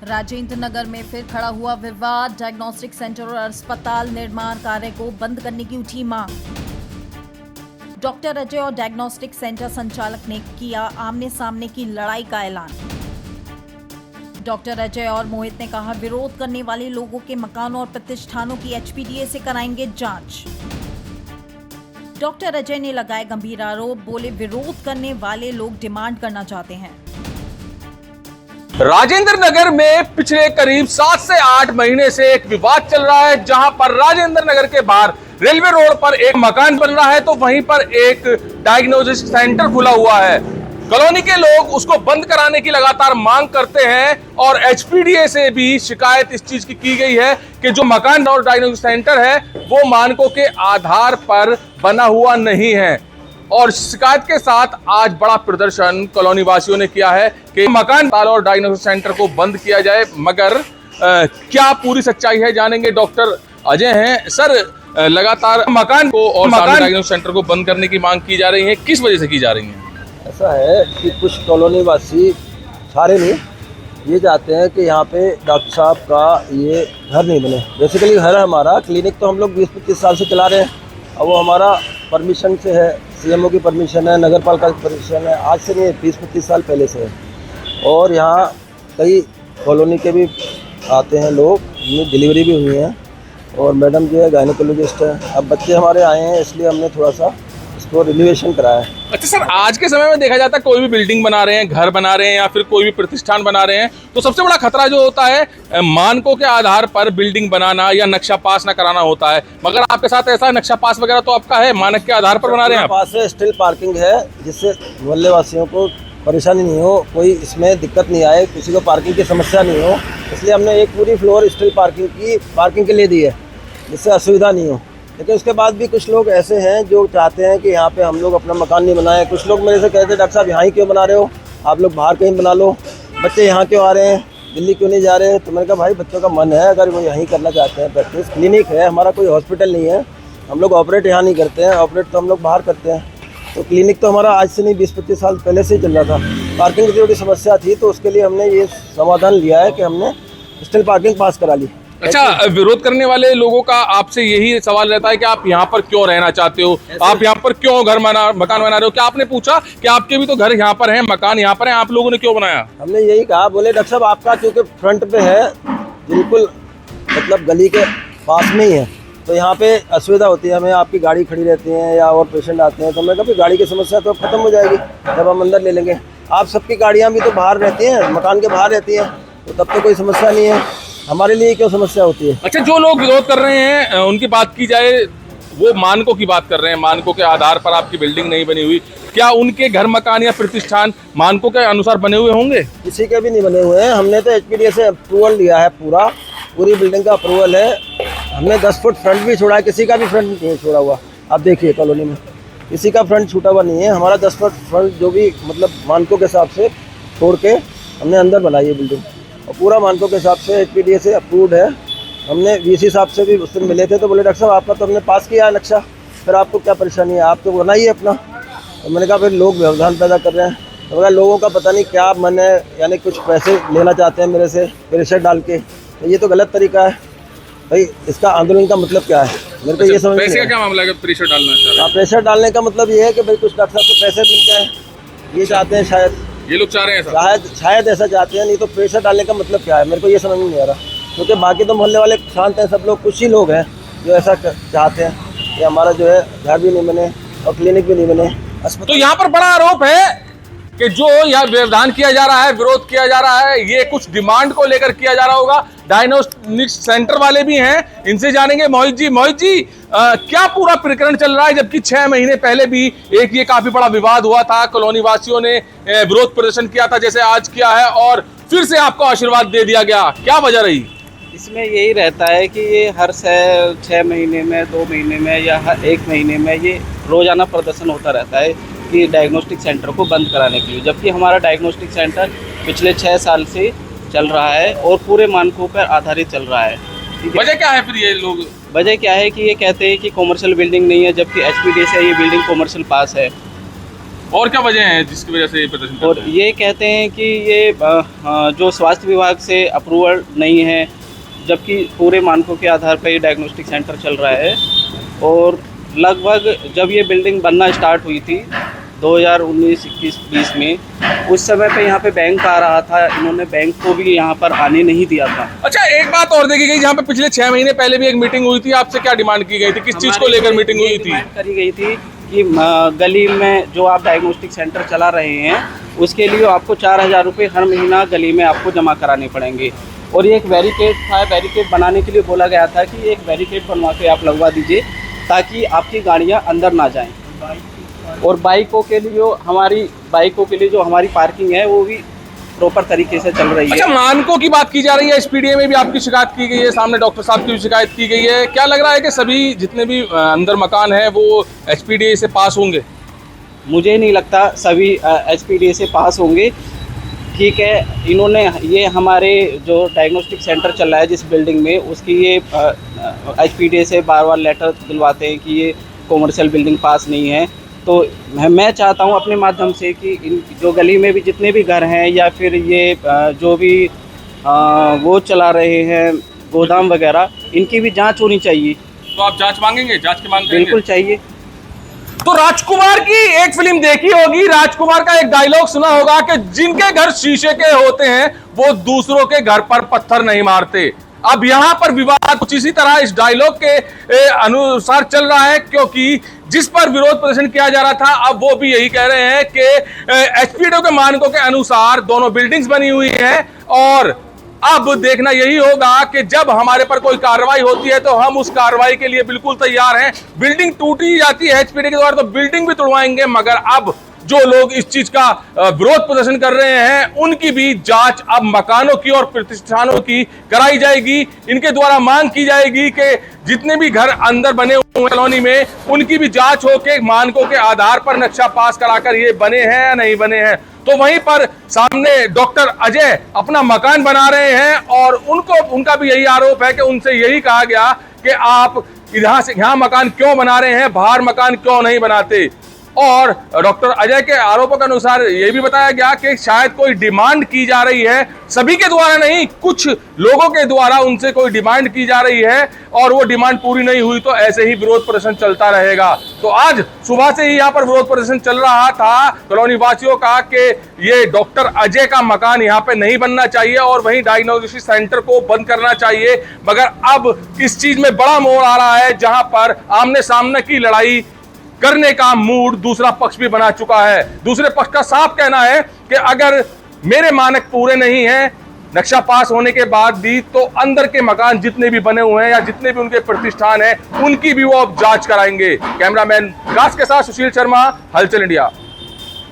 राजेंद्र नगर में फिर खड़ा हुआ विवाद। डायग्नोस्टिक सेंटर और अस्पताल निर्माण कार्य को बंद करने की उठी मांग। डॉक्टर अजय और डायग्नोस्टिक सेंटर संचालक ने किया आमने सामने की लड़ाई का ऐलान। डॉक्टर अजय और मोहित ने कहा, विरोध करने वाले लोगों के मकानों और प्रतिष्ठानों की एचपीडीए से कराएंगे जांच। डॉक्टर अजय ने लगाए गंभीर आरोप, बोले विरोध करने वाले लोग डिमांड करना चाहते हैं। राजेंद्र नगर में पिछले करीब 7 से 8 महीने से एक विवाद चल रहा है, जहां पर राजेंद्र नगर के बाहर रेलवे रोड पर एक मकान बन रहा है तो वहीं पर एक डायग्नोस्टिक सेंटर खुला हुआ है। कॉलोनी के लोग उसको बंद कराने की लगातार मांग करते हैं और एचपीडीए से भी शिकायत इस चीज की गई है कि जो मकान और डायग्नोस्टिक सेंटर है वो मानकों के आधार पर बना हुआ नहीं है। और शिकायत के साथ आज बड़ा प्रदर्शन कॉलोनी वासियों ने किया है कि मकान और डायग्नोस्टिक सेंटर को बंद किया जाए। मगर क्या पूरी सच्चाई है, जानेंगे। डॉक्टर अजय हैं। सर, लगातार मकान को और डायग्नोस्टिक सेंटर को बंद करने की मांग की जा रही है, किस वजह से की जा रही है? ऐसा है कि कुछ कॉलोनी वासी, सारे नहीं, ये चाहते हैं कि यहाँ पे डॉक्टर साहब का ये घर नहीं बने। बेसिकली घर है हमारा, क्लिनिक तो हम लोग 20-25 साल से चला रहे हैं। अब वो हमारा परमिशन से है, सीएमओ की परमिशन है, नगर पालिका की परमिशन है, आज से नहीं 20-25 साल पहले से है। और यहाँ कई कॉलोनी के भी आते हैं लोग, उनमें डिलीवरी भी हुई है और मैडम जो है गायनेकोलॉजिस्ट है। अब बच्चे हमारे आए हैं इसलिए हमने थोड़ा सा इसको रिनोवेशन कराया है। अच्छा सर, आज के समय में देखा जाता है कोई भी बिल्डिंग बना रहे हैं, घर बना रहे हैं या फिर कोई भी प्रतिष्ठान बना रहे हैं तो सबसे बड़ा खतरा जो होता है मानकों के आधार पर बिल्डिंग बनाना या नक्शा पास ना कराना होता है। मगर आपके साथ ऐसा नक्शा पास वगैरह तो आपका है, मानक के आधार पर बना रहे हैं आप? पास है, स्टिल पार्किंग है, जिससे मोहल्ले वासियों को परेशानी नहीं हो, कोई इसमें दिक्कत नहीं आए, किसी को पार्किंग की समस्या नहीं हो। इसलिए हमने एक पूरी फ्लोर स्टिल पार्किंग के लिए दी है, जिससे असुविधा नहीं हो। लेकिन उसके बाद भी कुछ लोग ऐसे हैं जो चाहते हैं कि यहाँ पे हम लोग अपना मकान नहीं बनाएं। कुछ लोग मेरे से कहते हैं, डॉक्टर साहब यहाँ ही क्यों बना रहे हो, आप लोग बाहर कहीं बना लो, बच्चे यहाँ क्यों आ रहे हैं, दिल्ली क्यों नहीं जा रहे हैं? तो मैंने कहा भाई बच्चों का मन है, अगर वो यहीं करना चाहते हैं प्रैक्टिस, क्लिनिक है हमारा, कोई हॉस्पिटल नहीं है, हम लोग ऑपरेट यहाँ नहीं करते हैं, ऑपरेट तो हम लोग बाहर करते हैं। तो क्लिनिक तो हमारा आज से नहीं 20-25 साल पहले से ही चल रहा था। पार्किंग की थोड़ी समस्या थी तो उसके लिए हमने ये समाधान लिया है कि हमने स्टिल पार्किंग पास करा ली। अच्छा, विरोध करने वाले लोगों का आपसे यही सवाल रहता है कि आप यहाँ पर क्यों रहना चाहते हो, आप यहाँ पर क्यों मकान बना रहे हो? क्या आपने पूछा कि आपके भी तो घर यहाँ पर हैं, मकान यहाँ पर हैं, आप लोगों ने क्यों बनाया? हमने यही कहा, बोले डॉक्टर साहब आपका क्योंकि फ्रंट पे है, बिल्कुल मतलब गली के पास में ही है, तो यहाँ पे असुविधा होती है हमें, आपकी गाड़ी खड़ी रहती है या और पेशेंट आते हैं। तो मैं कहा गाड़ी की समस्या तो खत्म हो जाएगी जब हम अंदर ले लेंगे। आप सबकी गाड़ियाँ भी तो बाहर रहती हैं, मकान के बाहर रहती हैं, तो तब तो कोई समस्या नहीं है, हमारे लिए क्यों समस्या होती है? अच्छा, जो लोग विरोध कर रहे हैं उनकी बात की जाए, वो मानकों की बात कर रहे हैं, मानकों के आधार पर आपकी बिल्डिंग नहीं बनी हुई, क्या उनके घर मकान या प्रतिष्ठान मानकों के अनुसार बने हुए होंगे? किसी के भी नहीं बने हुए हैं। हमने तो एचपीडीए से अप्रूवल लिया है, पूरी बिल्डिंग का अप्रूवल है। हमने 10 फुट फ्रंट भी छोड़ा है, किसी का भी फ्रंट नहीं छोड़ा हुआ। आप देखिए कॉलोनी में किसी का फ्रंट छूटा हुआ नहीं है, हमारा 10 फुट फ्रंट जो भी मतलब मानकों के हिसाब से छोड़ के हमने अंदर बनाई है बिल्डिंग, और पूरा मानकों के हिसाब से एचपीडीए से अप्रूव्ड है। हमने वीसी साहब से भी उस दिन मिले थे तो बोले डॉक्टर साहब आपका तो हमने पास किया है नक्शा, फिर आपको क्या परेशानी है, आप तो बनाइए अपना। तो मैंने कहा फिर लोग व्यवधान पैदा कर रहे हैं। तो बोला लोगों का पता नहीं क्या मन है, यानी कुछ पैसे लेना चाहते हैं मेरे से प्रेशर डाल के, तो ये तो गलत तरीका है भाई। इसका आंदोलन का मतलब क्या है, मेरे को ये समझ पैसे का क्या मामला है? प्रेशर डालना चाह रहे हैं? प्रेशर डालने का मतलब ये है कि भाई कुछ डॉक्टर साहब को पैसे मिल जाए, ये चाहते हैं शायद, ये लोग चाह रहे हैं शायद ऐसा चाहते हैं। नहीं तो प्रेशर डालने का मतलब क्या है, मेरे को ये समझ में नहीं आ रहा। क्योंकि बाकी तो मोहल्ले वाले शांत हैं सब लोग, कुछ ही लोग हैं जो ऐसा चाहते हैं कि हमारा जो है घर भी नहीं बने और क्लिनिक भी नहीं बने। तो यहाँ पर बड़ा आरोप है कि जो यहाँ व्यवधान किया जा रहा है, विरोध किया जा रहा है, ये कुछ डिमांड को लेकर किया जा रहा होगा। डायग्नोस्टिक सेंटर वाले भी हैं, इनसे जानेंगे। मोहित जी, क्या पूरा प्रकरण चल रहा है? जबकि 6 महीने पहले भी एक ये काफी बड़ा विवाद हुआ था, कॉलोनी वासियों ने विरोध प्रदर्शन किया था जैसे आज किया है, और फिर से आपको आशीर्वाद दे दिया गया, क्या वजह रही? इसमें यही रहता है कि ये हर 6 महीने में, 2 महीने में या हर 1 महीने में ये रोजाना प्रदर्शन होता रहता है कि डायग्नोस्टिक सेंटर को बंद कराने के लिए। जबकि हमारा डायग्नोस्टिक सेंटर पिछले 6 साल से चल रहा है और पूरे मानकों पर आधारित चल रहा है। वजह क्या है फिर? ये लोग वजह क्या है कि ये कहते हैं कि कॉमर्शियल बिल्डिंग नहीं है, जबकि एचपीडीए से ये बिल्डिंग कॉमर्शियल पास है। और क्या वजह है जिसकी वजह से ये प्रदर्शन कर और रहे हैं? ये कहते हैं कि ये जो स्वास्थ्य विभाग से अप्रूवल नहीं है, जबकि पूरे मानकों के आधार पर ये डायग्नोस्टिक सेंटर चल रहा है। और लगभग जब ये बिल्डिंग बनना स्टार्ट हुई थी 2019, 21, 20 में, उस समय पे यहाँ पे बैंक आ रहा था, इन्होंने बैंक को भी यहाँ पर आने नहीं दिया था। अच्छा, एक बात और देखी गई, जहाँ पे पिछले 6 महीने पहले भी एक मीटिंग हुई थी, आपसे क्या डिमांड की गई थी, किस चीज को लेकर मीटिंग हुई थी? डिमांड करी गई थी कि गली में जो आप डायग्नोस्टिक सेंटर चला रहे हैं उसके लिए आपको 4,000 रुपये हर महीना गली में आपको जमा कराने पड़ेंगे। और ये एक बैरिकेड था, बैरिकेड बनाने के लिए बोला गया था कि एक बैरिकेड बनवा के आप लगवा दीजिए ताकि आपकी गाड़ियाँ अंदर ना जाएँ। और बाइकों के लिए जो हमारी पार्किंग है वो भी प्रॉपर तरीके से चल रही है। अच्छा, मानकों की बात की जा रही है, एसपीडीए में भी आपकी शिकायत की गई है, सामने डॉक्टर साहब की भी शिकायत की गई है। क्या लग रहा है कि सभी जितने भी अंदर मकान है वो एसपीडीए से पास होंगे? मुझे नहीं लगता सभी एचपीडीए से पास होंगे। ठीक है, इन्होंने ये हमारे जो डायग्नोस्टिक सेंटर चल रहा है जिस बिल्डिंग में, उसकी ये एचपीडीए से बार बार लेटर दिलवाते हैं कि ये कॉमर्शियल बिल्डिंग पास नहीं है। तो मैं चाहता हूँ अपने माध्यम से कि इन जो गली में भी जितने भी घर हैं या फिर ये जो भी वो चला रहे हैं गोदाम वगैरह, इनकी भी जांच होनी चाहिए। तो आप जांच मांगेंगे, जांच की मांग करेंगे? बिल्कुल चाहिए। तो राजकुमार की एक फिल्म देखी होगी, राजकुमार का एक डायलॉग सुना होगा कि जिनके घर शीशे के होते हैं वो दूसरों के घर पर पत्थर नहीं मारते। अब यहां पर विवाद कुछ इसी तरह इस डायलॉग के अनुसार चल रहा है, क्योंकि जिस पर विरोध प्रदर्शन किया जा रहा था अब वो भी यही कह रहे हैं कि एचपीडीए के मानकों के अनुसार दोनों बिल्डिंग्स बनी हुई हैं और अब देखना यही होगा कि जब हमारे पर कोई कार्रवाई होती है तो हम उस कार्रवाई के लिए बिल्कुल तैयार हैं। बिल्डिंग टूटी जाती है एचपीडीए के द्वारा तो बिल्डिंग भी तोड़वाएंगे, मगर अब जो लोग इस चीज का विरोध प्रदर्शन कर रहे हैं उनकी भी जांच अब मकानों की और प्रतिष्ठानों की कराई जाएगी। इनके द्वारा मांग की जाएगी कि जितने भी घर अंदर बने हुए कॉलोनी में उनकी भी जांच हो के मानकों के आधार पर नक्शा पास कराकर ये बने हैं या नहीं बने हैं। तो वहीं पर सामने डॉक्टर अजय अपना मकान बना रहे हैं और उनका भी यही आरोप है कि उनसे यही कहा गया कि आप यहाँ मकान क्यों बना रहे हैं, बाहर मकान क्यों नहीं बनाते। और डॉक्टर अजय के आरोपों के अनुसार यह भी बताया गया कि शायद कोई डिमांड की जा रही है, सभी के द्वारा नहीं, कुछ लोगों के द्वारा उनसे कोई डिमांड की जा रही है और वो डिमांड पूरी नहीं हुई तो ऐसे ही विरोध प्रदर्शन चलता रहेगा। तो आज सुबह से ही यहाँ पर विरोध प्रदर्शन चल रहा था कॉलोनी वासियों का कि ये डॉक्टर अजय का मकान यहाँ पे नहीं बनना चाहिए और वहीं डायग्नोस्टिक सेंटर को बंद करना चाहिए। मगर अब इस चीज में बड़ा मोड़ आ रहा है जहां पर आमने सामने की लड़ाई करने का मूड दूसरा पक्ष भी बना चुका है। दूसरे पक्ष का साफ कहना है कि अगर मेरे मानक पूरे नहीं हैं नक्शा पास होने के बाद भी, तो अंदर के मकान जितने भी बने हुए हैं या जितने भी उनके प्रतिष्ठान हैं उनकी भी वो अब जांच कराएंगे। कैमरामैन विकास के साथ सुशील शर्मा, हलचल इंडिया।